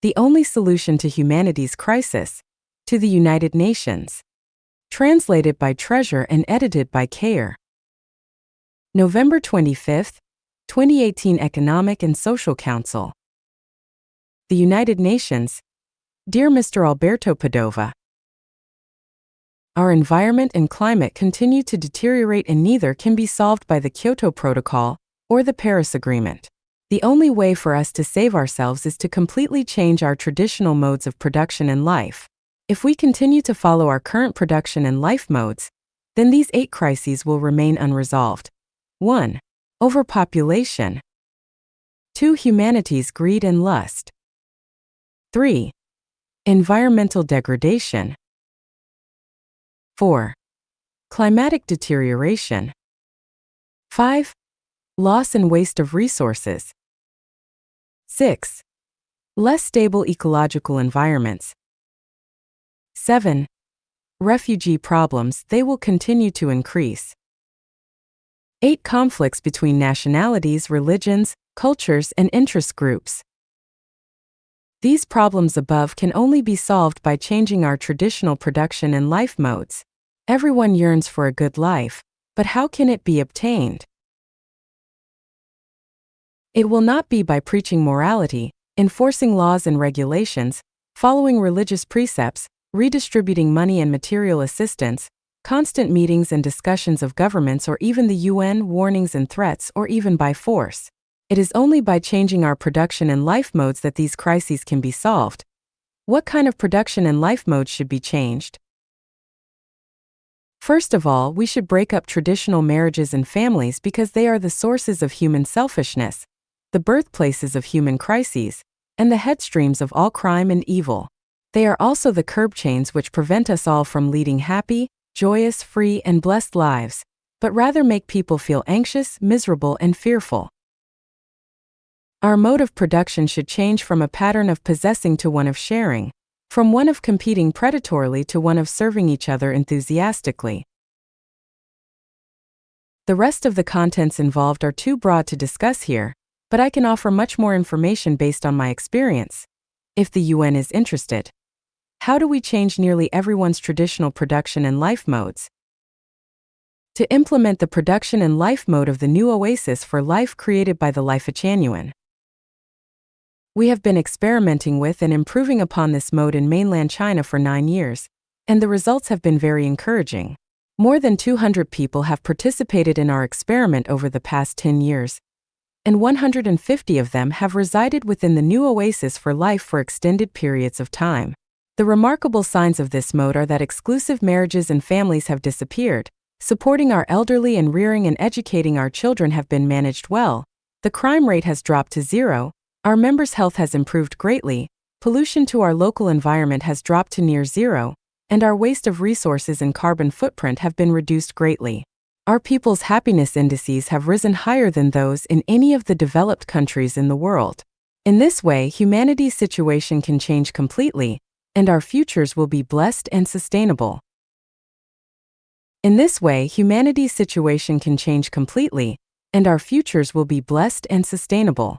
the only solution to humanity's crisis, to the United Nations. Translated by Treasure and edited by Kayer. November 25, 2018 Economic and Social Council. The United Nations. Dear Mr. Alberto Padova, our environment and climate continue to deteriorate and neither can be solved by the Kyoto Protocol or the Paris Agreement. The only way for us to save ourselves is to completely change our traditional modes of production and life. If we continue to follow our current production and life modes, then these 8 crises will remain unresolved. 1. Overpopulation. 2. Humanity's greed and lust. 3. Environmental degradation. 4. Climatic deterioration. 5. Loss and waste of resources. 6. Less stable ecological environments. 7. Refugee problems, they will continue to increase. 8. Conflicts between nationalities, religions, cultures, and interest groups. These problems above can only be solved by changing our traditional production and life modes. Everyone yearns for a good life, but how can it be obtained? It will not be by preaching morality, enforcing laws and regulations, following religious precepts, redistributing money and material assistance, constant meetings and discussions of governments or even the UN warnings and threats or even by force. It is only by changing our production and life modes that these crises can be solved. What kind of production and life modes should be changed? First of all, we should break up traditional marriages and families because they are the sources of human selfishness, the birthplaces of human crises, and the headstreams of all crime and evil. They are also the curb chains which prevent us all from leading happy, joyous, free, and blessed lives, but rather make people feel anxious, miserable, and fearful. Our mode of production should change from a pattern of possessing to one of sharing, from one of competing predatorily to one of serving each other enthusiastically. The rest of the contents involved are too broad to discuss here, but I can offer much more information based on my experience, if the UN is interested. How do we change nearly everyone's traditional production and life modes? To implement the production and life mode of the new oasis for life created by the Lifechanuan. We have been experimenting with and improving upon this mode in mainland China for 9 years, and the results have been very encouraging. More than 200 people have participated in our experiment over the past 10 years, and 150 of them have resided within the new oasis for life for extended periods of time. The remarkable signs of this mode are that exclusive marriages and families have disappeared, supporting our elderly and rearing and educating our children have been managed well, the crime rate has dropped to 0, our members' health has improved greatly, pollution to our local environment has dropped to near 0, and our waste of resources and carbon footprint have been reduced greatly. Our people's happiness indices have risen higher than those in any of the developed countries in the world. In this way, humanity's situation can change completely, and our futures will be blessed and sustainable. In this way, humanity's situation can change completely, and our futures will be blessed and sustainable.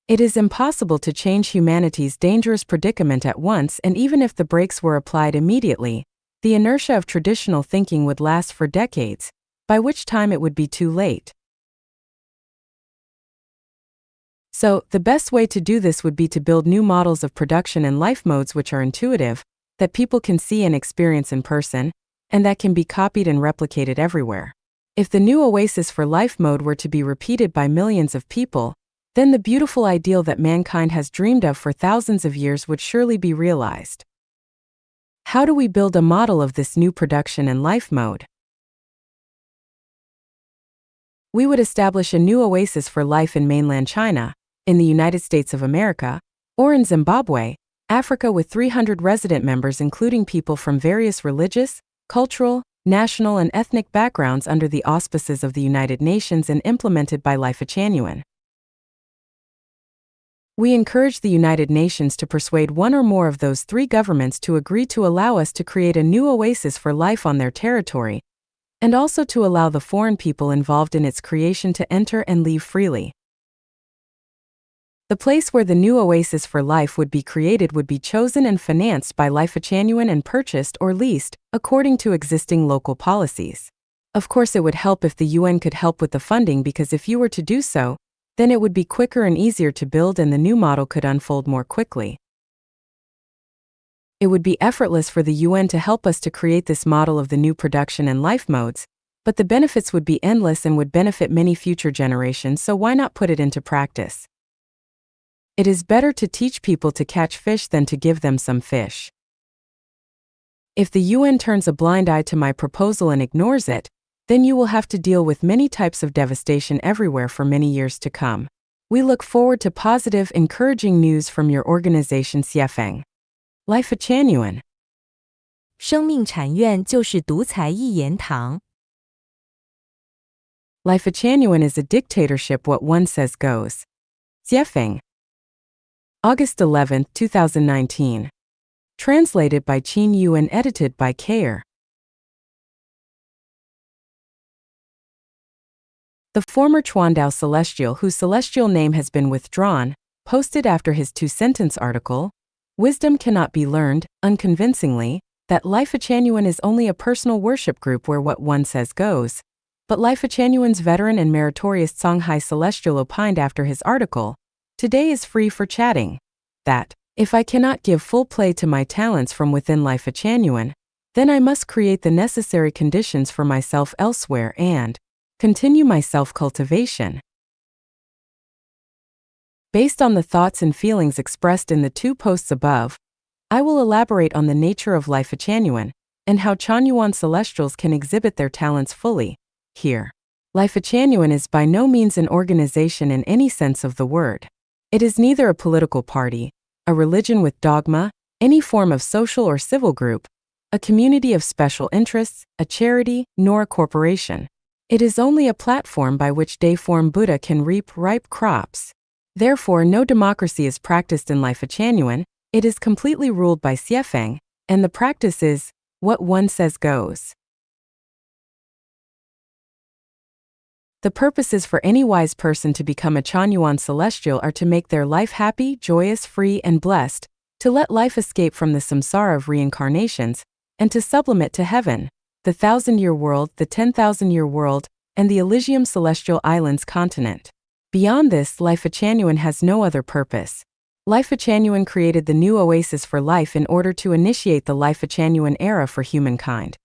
It is impossible to change humanity's dangerous predicament at once, and even if the brakes were applied immediately, the inertia of traditional thinking would last for decades, by which time it would be too late. So, the best way to do this would be to build new models of production and life modes which are intuitive, that people can see and experience in person, and that can be copied and replicated everywhere. If the new oasis for life mode were to be repeated by millions of people, then the beautiful ideal that mankind has dreamed of for thousands of years would surely be realized. How do we build a model of this new production and life mode? We would establish a new oasis for life in mainland China, in the United States of America, or in Zimbabwe, Africa, with 300 resident members including people from various religious, cultural, national and ethnic backgrounds under the auspices of the United Nations and implemented by Lifechanuan. We encourage the United Nations to persuade one or more of those 3 governments to agree to allow us to create a new oasis for life on their territory, and also to allow the foreign people involved in its creation to enter and leave freely. The place where the new oasis for life would be created would be chosen and financed by Life Achanian and purchased or leased, according to existing local policies. Of course, it would help if the UN could help with the funding, because if you were to do so, then it would be quicker and easier to build and the new model could unfold more quickly. It would be effortless for the UN to help us to create this model of the new production and life modes, but the benefits would be endless and would benefit many future generations, so why not put it into practice? It is better to teach people to catch fish than to give them some fish. If the UN turns a blind eye to my proposal and ignores it, then you will have to deal with many types of devastation everywhere for many years to come. We look forward to positive, encouraging news from your organization CFN. Life Achanian. 生命产院就是独裁一言堂。Life Achanian is a dictatorship. What one says goes. CFN. August 11, 2019. Translated by Qin Yu and edited by Kayer. The former Chuandao Celestial, whose celestial name has been withdrawn, posted after his 2-sentence article, "Wisdom cannot be learned," unconvincingly, that Life Achanian is only a personal worship group where what one says goes. But Life Achanian's veteran and meritorious Songhai Celestial opined after his article, "Today is free for chatting," that, "If I cannot give full play to my talents from within Life Achanian, then I must create the necessary conditions for myself elsewhere and continue my self-cultivation." Based on the thoughts and feelings expressed in the 2 posts above, I will elaborate on the nature of Life Achanian and how Chanyuan Celestials can exhibit their talents fully, here. Life Achanian is by no means an organization in any sense of the word. It is neither a political party, a religion with dogma, any form of social or civil group, a community of special interests, a charity, nor a corporation. It is only a platform by which deiform Buddha can reap ripe crops. Therefore, no democracy is practiced in Life Achanian. It is completely ruled by CFN, and the practice is, what one says goes. The purposes for any wise person to become a Chanyuan Celestial are to make their life happy, joyous, free, and blessed, to let life escape from the samsara of reincarnations, and to sublimate to heaven, the 1,000-year world, the 10,000-year world, and the Elysium Celestial Islands continent. Beyond this, Life Achanian has no other purpose. Life Achanian created the new oasis for life in order to initiate the Life Achanian era for humankind.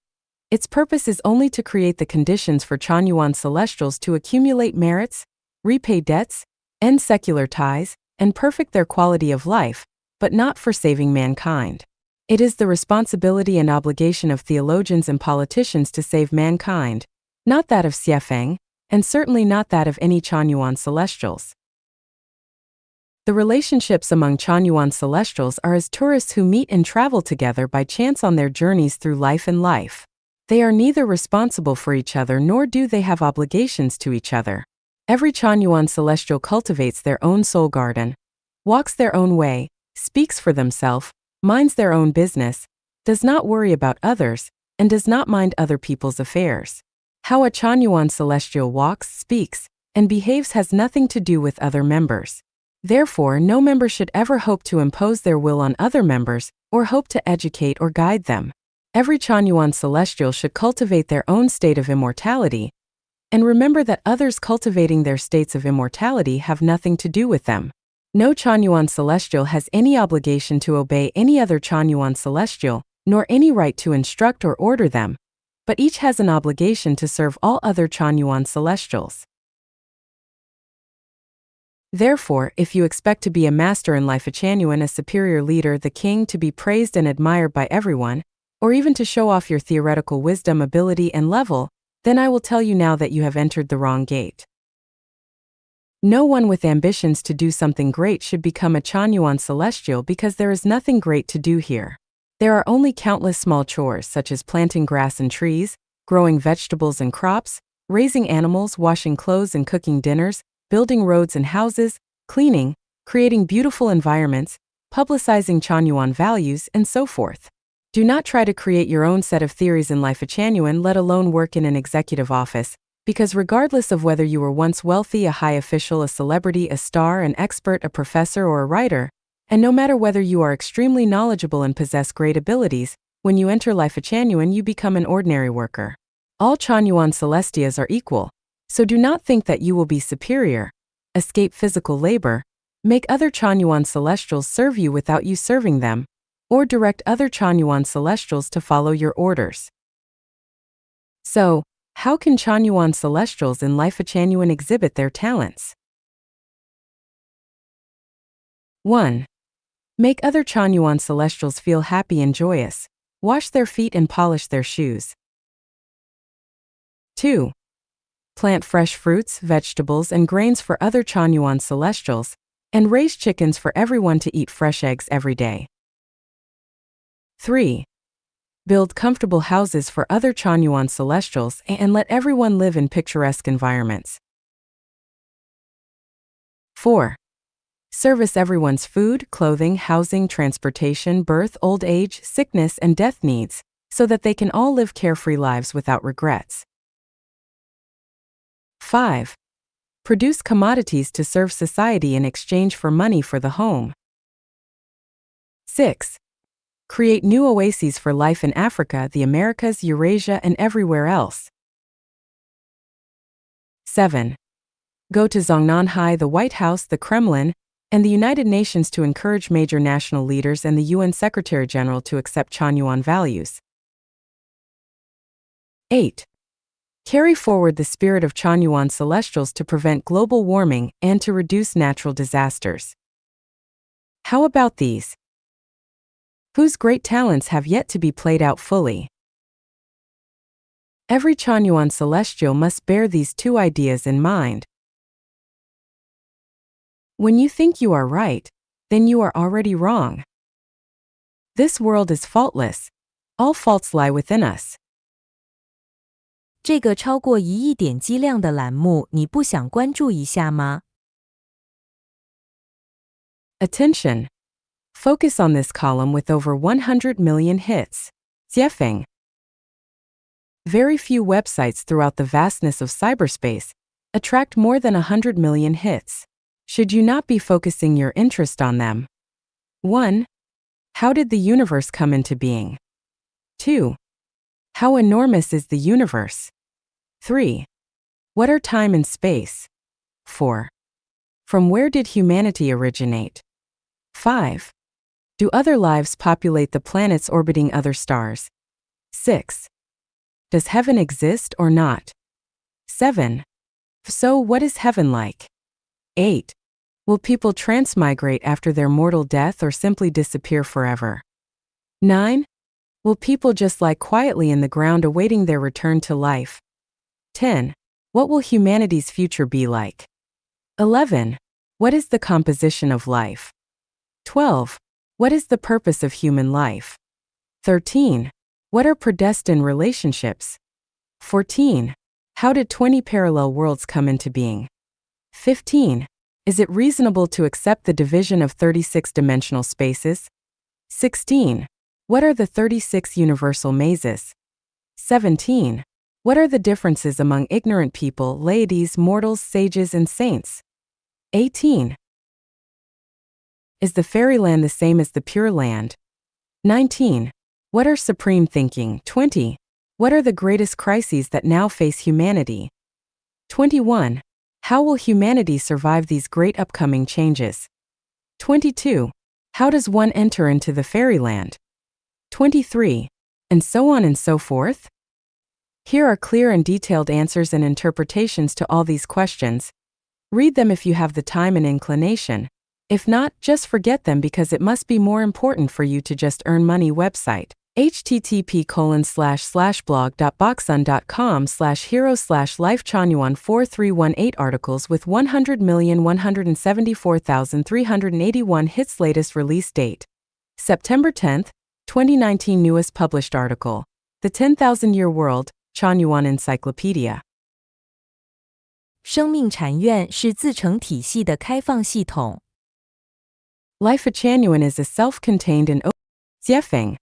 Its purpose is only to create the conditions for Chanyuan Celestials to accumulate merits, repay debts, end secular ties, and perfect their quality of life, but not for saving mankind. It is the responsibility and obligation of theologians and politicians to save mankind, not that of CFN, and certainly not that of any Chanyuan Celestials. The relationships among Chanyuan Celestials are as tourists who meet and travel together by chance on their journeys through life and life. They are neither responsible for each other nor do they have obligations to each other. Every Chanyuan Celestial cultivates their own soul garden, walks their own way, speaks for themselves, minds their own business, does not worry about others, and does not mind other people's affairs. How a Chanyuan Celestial walks, speaks, and behaves has nothing to do with other members. Therefore, no member should ever hope to impose their will on other members, or hope to educate or guide them. Every Chanyuan Celestial should cultivate their own state of immortality, and remember that others cultivating their states of immortality have nothing to do with them. No Chanyuan Celestial has any obligation to obey any other Chanyuan Celestial, nor any right to instruct or order them, but each has an obligation to serve all other Chanyuan Celestials. Therefore, if you expect to be a master in Life Achanian, a superior leader, the king, to be praised and admired by everyone, or even to show off your theoretical wisdom, ability, and level, then I will tell you now that you have entered the wrong gate. No one with ambitions to do something great should become a Chanyuan Celestial because there is nothing great to do here. There are only countless small chores such as planting grass and trees, growing vegetables and crops, raising animals, washing clothes and cooking dinners, building roads and houses, cleaning, creating beautiful environments, publicizing Chanyuan values, and so forth. Do not try to create your own set of theories in Life Achanian, let alone work in an executive office, Because regardless of whether you were once wealthy, a high official, a celebrity, a star, an expert, a professor, or a writer, and no matter whether you are extremely knowledgeable and possess great abilities, when you enter Life Changyuan you become an ordinary worker. All Changyuan Celestias are equal, so do not think that you will be superior. Escape physical labor, make other Changyuan Celestials serve you without you serving them, or direct other Changyuan Celestials to follow your orders. So, how can Changyuan Celestials in Life Changyuan exhibit their talents? 1. Make other Changyuan Celestials feel happy and joyous. Wash their feet and polish their shoes. 2. Plant fresh fruits, vegetables, and grains for other Changyuan Celestials, and raise chickens for everyone to eat fresh eggs every day. 3. Build comfortable houses for other Changyuan Celestials and let everyone live in picturesque environments. 4. Service everyone's food, clothing, housing, transportation, birth, old age, sickness, and death needs, so that they can all live carefree lives without regrets. 5. Produce commodities to serve society in exchange for money for the home. 6. Create new oases for life in Africa, the Americas, Eurasia, and everywhere else. 7. Go to Zhongnanhai, the White House, the Kremlin, and the United Nations to encourage major national leaders and the UN Secretary-General to accept Changyuan values. 8. Carry forward the spirit of Changyuan Celestials to prevent global warming and to reduce natural disasters. How about these? Whose great talents have yet to be played out fully? Every Changyuan Celestial must bear these two ideas in mind. When you think you are right, then you are already wrong. This world is faultless. All faults lie within us. 这个超过1亿点击量的栏目，你不想关注一下吗？ Attention! Focus on this column with over 100 million hits. Jiefeng. Very few websites throughout the vastness of cyberspace attract more than 100 million hits. Should you not be focusing your interest on them? 1. How did the universe come into being? 2. How enormous is the universe? 3. What are time and space? 4. From where did humanity originate? 5. Do other lives populate the planets orbiting other stars? 6. Does heaven exist or not? 7. So what is heaven like? 8. Will people transmigrate after their mortal death or simply disappear forever? 9. Will people just lie quietly in the ground awaiting their return to life? 10. What will humanity's future be like? 11. What is the composition of life? 12. What is the purpose of human life? 13. What are predestined relationships? 14. How did 20 parallel worlds come into being? 15. Is it reasonable to accept the division of 36-dimensional spaces? 16. What are the 36 universal mazes? 17. What are the differences among ignorant people, laities, mortals, sages, and saints? 18. Is the fairyland the same as the pure land? 19. What are supreme thinking? 20. What are the greatest crises that now face humanity? 21. How will humanity survive these great upcoming changes? 22. How does one enter into the fairyland? 23. And so on and so forth? Here are clear and detailed answers and interpretations to all these questions. Read them if you have the time and inclination. If not, just forget them because it must be more important for you to just earn money. Website http://blog.boxun.com/hero/life Changyuan 4318 articles with 100,174,381 hits. Latest release date September 10, 2019. Newest published article The 10,000-Year World, Changyuan Encyclopedia. 生命禅院是自成体系的开放系统。 Life Changyuan is a self-contained and open Jiefeng.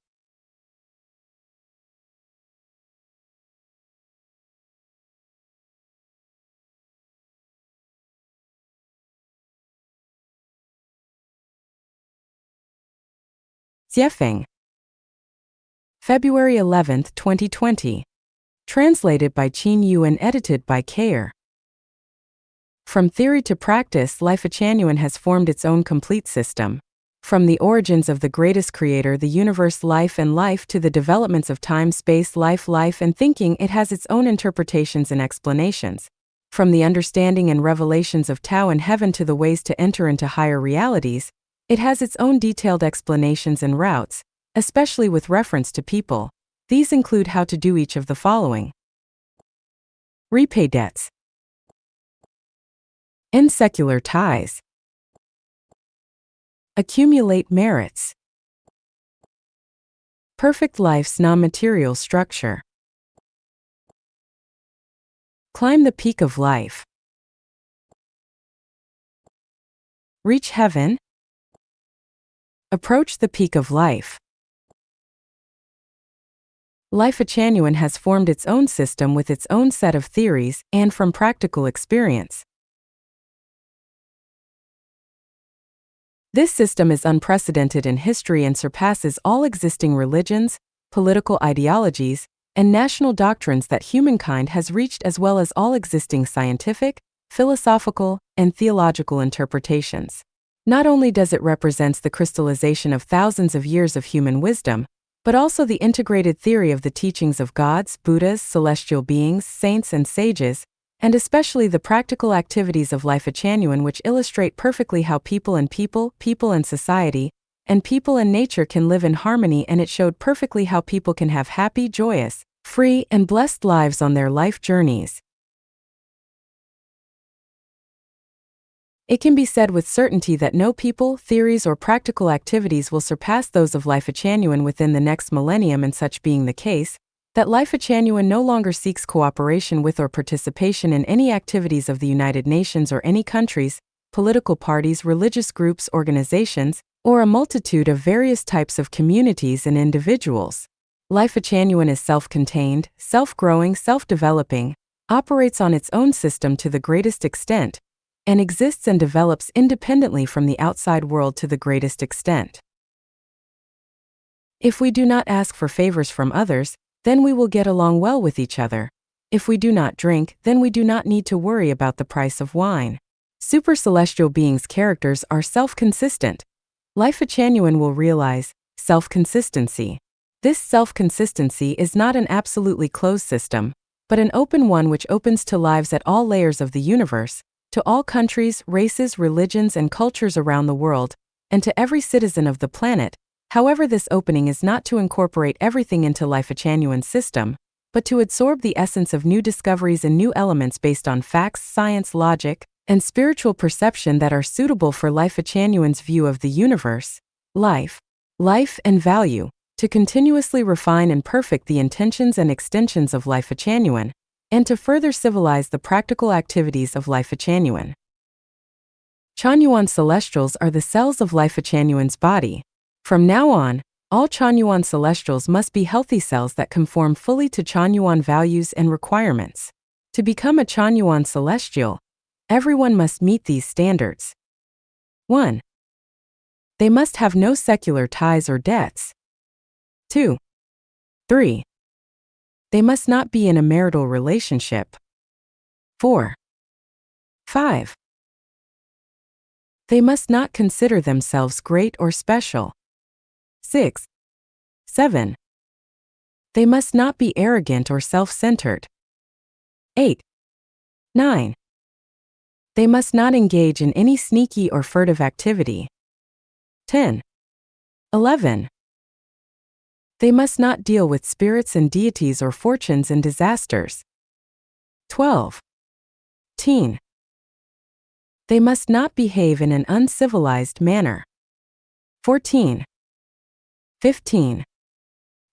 Xiefeng. February 11, 2020. Translated by Qin Yu and edited by Kayer. From theory to practice, Life Achanuan has formed its own complete system. From the origins of the greatest creator, the universe, life, to the developments of time, space, life, and thinking, it has its own interpretations and explanations. From the understanding and revelations of Tao and heaven to the ways to enter into higher realities, it has its own detailed explanations and routes, especially with reference to people. These include how to do each of the following: repay debts, end secular ties, accumulate merits, perfect life's non-material structure, climb the peak of life, reach heaven, approach the peak of life. Life Achanuan has formed its own system with its own set of theories and from practical experience. This system is unprecedented in history and surpasses all existing religions, political ideologies, and national doctrines that humankind has reached, as well as all existing scientific, philosophical, and theological interpretations. Not only does it represent the crystallization of thousands of years of human wisdom, but also the integrated theory of the teachings of gods, Buddhas, celestial beings, saints, and sages, and especially the practical activities of Life Achanuan, which illustrate perfectly how people and society, and people and nature can live in harmony, and it showed perfectly how people can have happy, joyous, free, and blessed lives on their life journeys. It can be said with certainty that no people, theories, or practical activities will surpass those of Life Achanuan within the next millennium, and such being the case, that Life Achanuan no longer seeks cooperation with or participation in any activities of the United Nations or any countries, political parties, religious groups, organizations, or a multitude of various types of communities and individuals. Life Achanuan is self-contained, self-growing, self-developing, operates on its own system to the greatest extent, and exists and develops independently from the outside world to the greatest extent. If we do not ask for favors from others, then we will get along well with each other. If we do not drink, then we do not need to worry about the price of wine. Super celestial beings' characters are self-consistent. Life Achanuan will realize self-consistency. This self-consistency is not an absolutely closed system, but an open one which opens to lives at all layers of the universe, to all countries, races, religions, and cultures around the world, and to every citizen of the planet. However, this opening is not to incorporate everything into Life Achanuan's system, but to absorb the essence of new discoveries and new elements based on facts, science, logic, and spiritual perception that are suitable for Life Achanuan's view of the universe, life, and value, to continuously refine and perfect the intentions and extensions of Life Achanuan, and to further civilize the practical activities of Life Achanuan. Chanyuan celestials are the cells of Life Achanuan's body. From now on, all Chanyuan celestials must be healthy cells that conform fully to Chanyuan values and requirements. To become a Chanyuan celestial, everyone must meet these standards. 1. They must have no secular ties or debts. 2. 3. They must not be in a marital relationship. 4. 5. They must not consider themselves great or special. 6. 7. They must not be arrogant or self-centered. 8. 9. They must not engage in any sneaky or furtive activity. 10. 11. They must not deal with spirits and deities or fortunes and disasters. 12. 13. They must not behave in an uncivilized manner. 14. 15.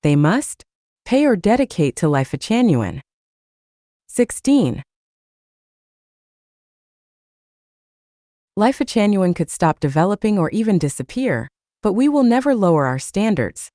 They must pay or dedicate to Life Achanuan. 16. Life Achanuan could stop developing or even disappear, but we will never lower our standards.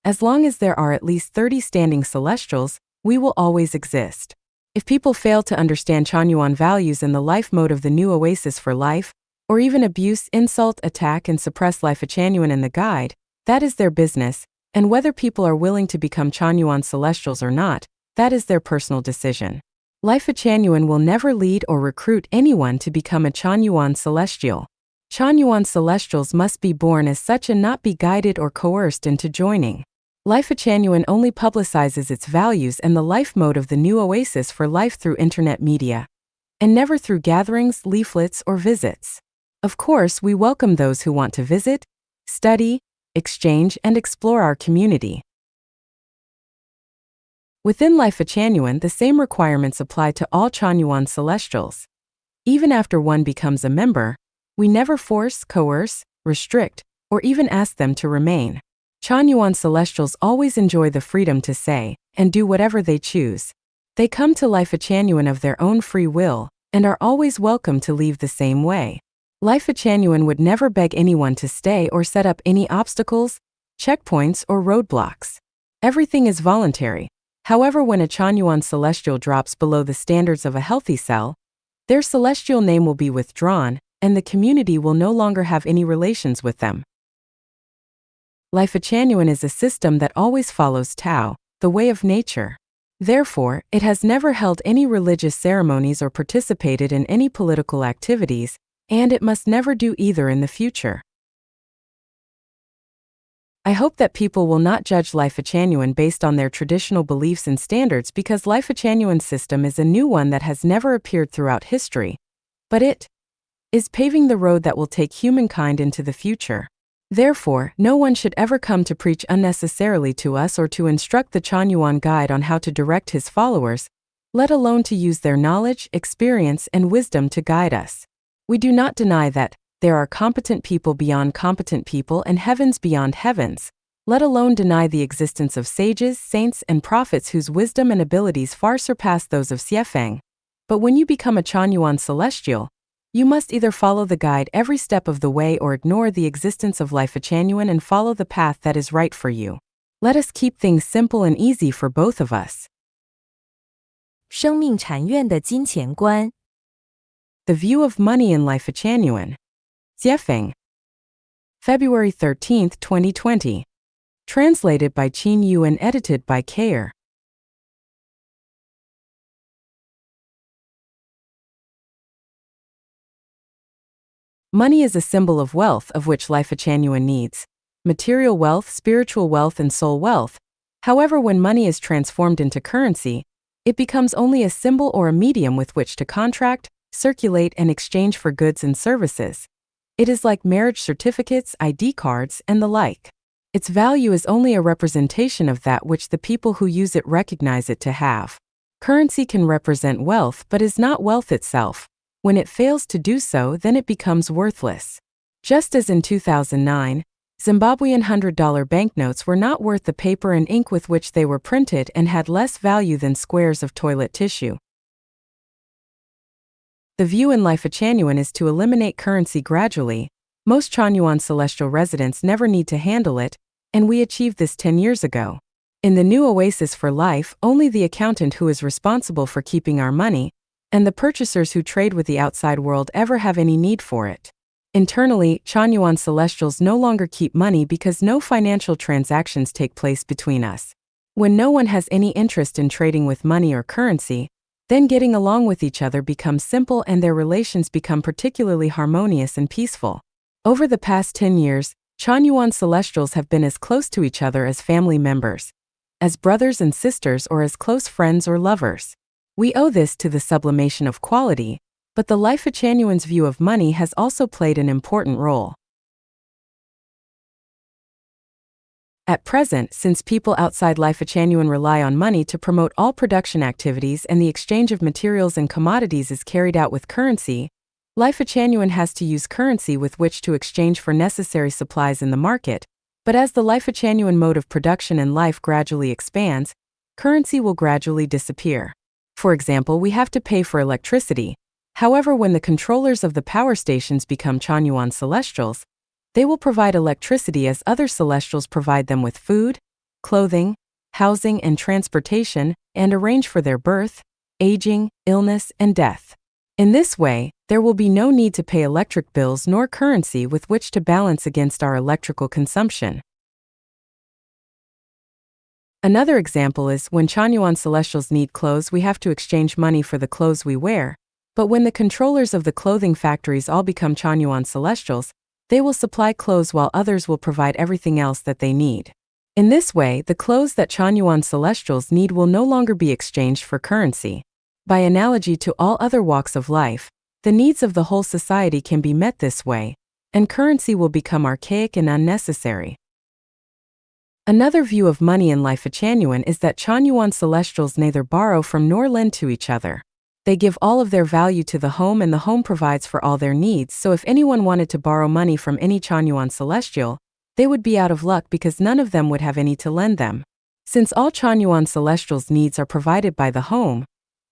As long as there are at least 30 standing celestials, we will always exist. If people fail to understand Chanyuan values and the life mode of the new oasis for life, or even abuse, insult, attack, and suppress Life Achanuan and the guide, That is their business, and whether people are willing to become Chanyuan Celestials or not, that is their personal decision. Life Chanyuan will never lead or recruit anyone to become a Chanyuan Celestial. Chanyuan Celestials must be born as such and not be guided or coerced into joining. Life Chanyuan only publicizes its values and the life mode of the new oasis for life through internet media, and never through gatherings, leaflets, or visits. Of course, we welcome those who want to visit, study, exchange, and explore our community. Within Life Chanyuan, the same requirements apply to all Chanyuan Celestials. Even after one becomes a member, we never force, coerce, restrict, or even ask them to remain. Chanyuan Celestials always enjoy the freedom to say and do whatever they choose. They come to Life Chanyuan of their own free will and are always welcome to leave the same way. Life Chanyuan would never beg anyone to stay or set up any obstacles, checkpoints, or roadblocks. Everything is voluntary. However, when a Chanyuan Celestial drops below the standards of a healthy cell, their celestial name will be withdrawn, and the community will no longer have any relations with them. Life Chanyuan is a system that always follows Tao, the way of nature. Therefore, it has never held any religious ceremonies or participated in any political activities, and it must never do either in the future. I hope that people will not judge Life Chanyuan based on their traditional beliefs and standards, because Life Chanyuan system is a new one that has never appeared throughout history, but it is paving the road that will take humankind into the future. Therefore, no one should ever come to preach unnecessarily to us or to instruct the Chanyuan guide on how to direct his followers, let alone to use their knowledge, experience, and wisdom to guide us. We do not deny that there are competent people beyond competent people and heavens beyond heavens, let alone deny the existence of sages, saints, and prophets whose wisdom and abilities far surpass those of Xiefeng. But when you become a Chanyuan Celestial, you must either follow the guide every step of the way or ignore the existence of Life Chanyuan and follow the path that is right for you. Let us keep things simple and easy for both of us. 生命禅院的金钱观 The view of money in Life Chanyuan. Xiefeng. February 13, 2020. Translated by Qin Yu and edited by Kayer. Money is a symbol of wealth, of which Life Chanyuan needs material wealth, spiritual wealth, and soul wealth. However, when money is transformed into currency, it becomes only a symbol or a medium with which to contract, circulate, and exchange for goods and services. It is like marriage certificates, ID cards, and the like. Its value is only a representation of that which the people who use it recognize it to have. Currency can represent wealth but is not wealth itself. When it fails to do so, then it becomes worthless. Just as in 2009, Zimbabwean $100 banknotes were not worth the paper and ink with which they were printed and had less value than squares of toilet tissue. The view in Life Chanyuan is to eliminate currency gradually. Most Chanyuan Celestial residents never need to handle it, and we achieved this 10 years ago. In the new oasis for life, only the accountant who is responsible for keeping our money, and the purchasers who trade with the outside world ever have any need for it. Internally, Chanyuan Celestials no longer keep money because no financial transactions take place between us. When no one has any interest in trading with money or currency, then getting along with each other becomes simple and their relations become particularly harmonious and peaceful. Over the past 10 years, Chanyuan Celestials have been as close to each other as family members, as brothers and sisters, or as close friends or lovers. We owe this to the sublimation of quality, but the Life Chanyuan's view of money has also played an important role. At present, since people outside Life Chanyuan rely on money to promote all production activities and the exchange of materials and commodities is carried out with currency, Life Chanyuan has to use currency with which to exchange for necessary supplies in the market, but as the Life Chanyuan mode of production and life gradually expands, currency will gradually disappear. For example, we have to pay for electricity. However, when the controllers of the power stations become Chanyuan Celestials, they will provide electricity as other Celestials provide them with food, clothing, housing, and transportation, and arrange for their birth, aging, illness, and death. In this way, there will be no need to pay electric bills nor currency with which to balance against our electrical consumption. Another example is when Chanyuan Celestials need clothes, we have to exchange money for the clothes we wear. But when the controllers of the clothing factories all become Chanyuan Celestials, they will supply clothes while others will provide everything else that they need. In this way, the clothes that Chanyuan Celestials need will no longer be exchanged for currency. By analogy to all other walks of life, the needs of the whole society can be met this way, and currency will become archaic and unnecessary. Another view of money in Life Chanyuan is that Chanyuan Celestials neither borrow from nor lend to each other. They give all of their value to the home and the home provides for all their needs, so if anyone wanted to borrow money from any Chanyuan Celestial, they would be out of luck because none of them would have any to lend them. Since all Chanyuan Celestials' needs are provided by the home,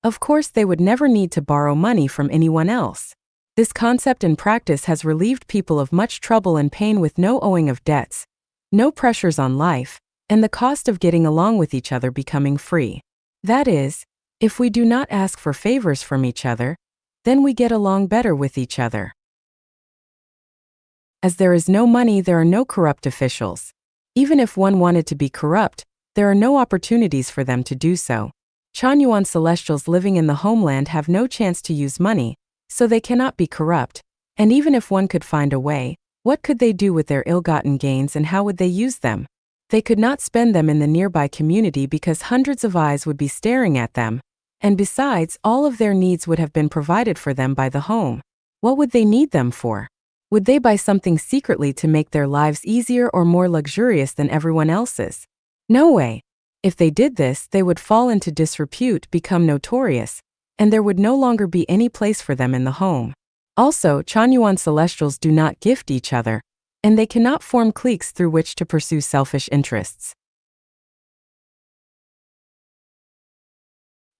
of course they would never need to borrow money from anyone else. This concept and practice has relieved people of much trouble and pain with no owing of debts, no pressures on life, and the cost of getting along with each other becoming free. That is, if we do not ask for favors from each other, then we get along better with each other. As there is no money, there are no corrupt officials. Even if one wanted to be corrupt, there are no opportunities for them to do so. Chanyuan Celestials living in the homeland have no chance to use money, so they cannot be corrupt, and even if one could find a way, what could they do with their ill-gotten gains and how would they use them? They could not spend them in the nearby community because hundreds of eyes would be staring at them, and besides, all of their needs would have been provided for them by the home. What would they need them for? Would they buy something secretly to make their lives easier or more luxurious than everyone else's? No way. If they did this, they would fall into disrepute, become notorious, and there would no longer be any place for them in the home. Also, Chanyuan Celestials do not gift each other, and they cannot form cliques through which to pursue selfish interests.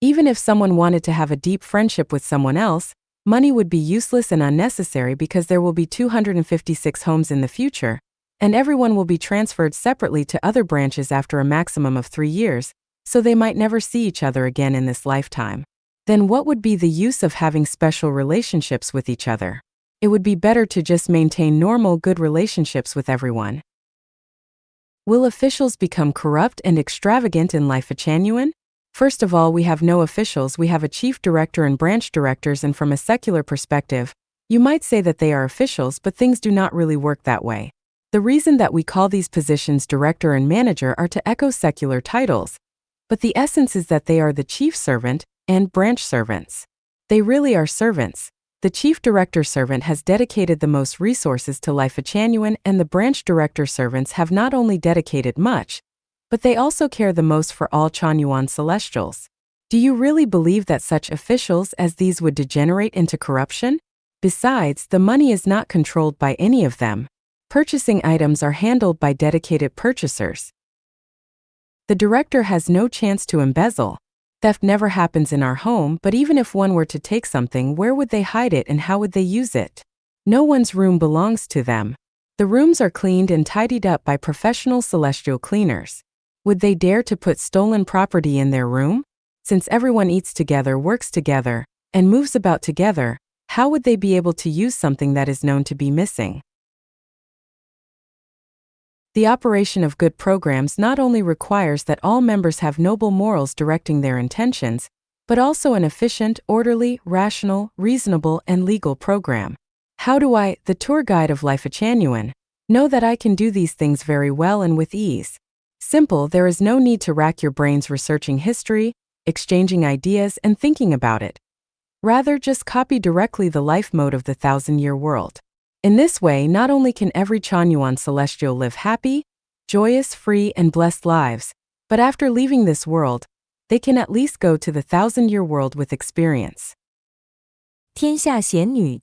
Even if someone wanted to have a deep friendship with someone else, money would be useless and unnecessary because there will be 256 homes in the future, and everyone will be transferred separately to other branches after a maximum of 3 years, so they might never see each other again in this lifetime. Then what would be the use of having special relationships with each other? It would be better to just maintain normal, good relationships with everyone. Will officials become corrupt and extravagant in Life Chanyuan? First of all, we have no officials, we have a chief director and branch directors, and from a secular perspective, you might say that they are officials, but things do not really work that way. The reason that we call these positions director and manager are to echo secular titles, but the essence is that they are the chief servant and branch servants. They really are servants. The chief director servant has dedicated the most resources to Life Chanyuan, and the branch director servants have not only dedicated much, but they also care the most for all Chanyuan Celestials. Do you really believe that such officials as these would degenerate into corruption? Besides, the money is not controlled by any of them. Purchasing items are handled by dedicated purchasers. The director has no chance to embezzle. Theft never happens in our home, but even if one were to take something, where would they hide it and how would they use it? No one's room belongs to them. The rooms are cleaned and tidied up by professional celestial cleaners. Would they dare to put stolen property in their room? Since everyone eats together, works together, and moves about together, how would they be able to use something that is known to be missing? The operation of good programs not only requires that all members have noble morals directing their intentions, but also an efficient, orderly, rational, reasonable, and legal program. How do I, the tour guide of Life Chanyuan, know that I can do these things very well and with ease? Simple, there is no need to rack your brains researching history, exchanging ideas, and thinking about it. Rather, just copy directly the life mode of the 1,000-year world. In this way, not only can every Chanyuan Celestial live happy, joyous, free, and blessed lives, but after leaving this world, they can at least go to the 1,000-year world with experience. 天下贤女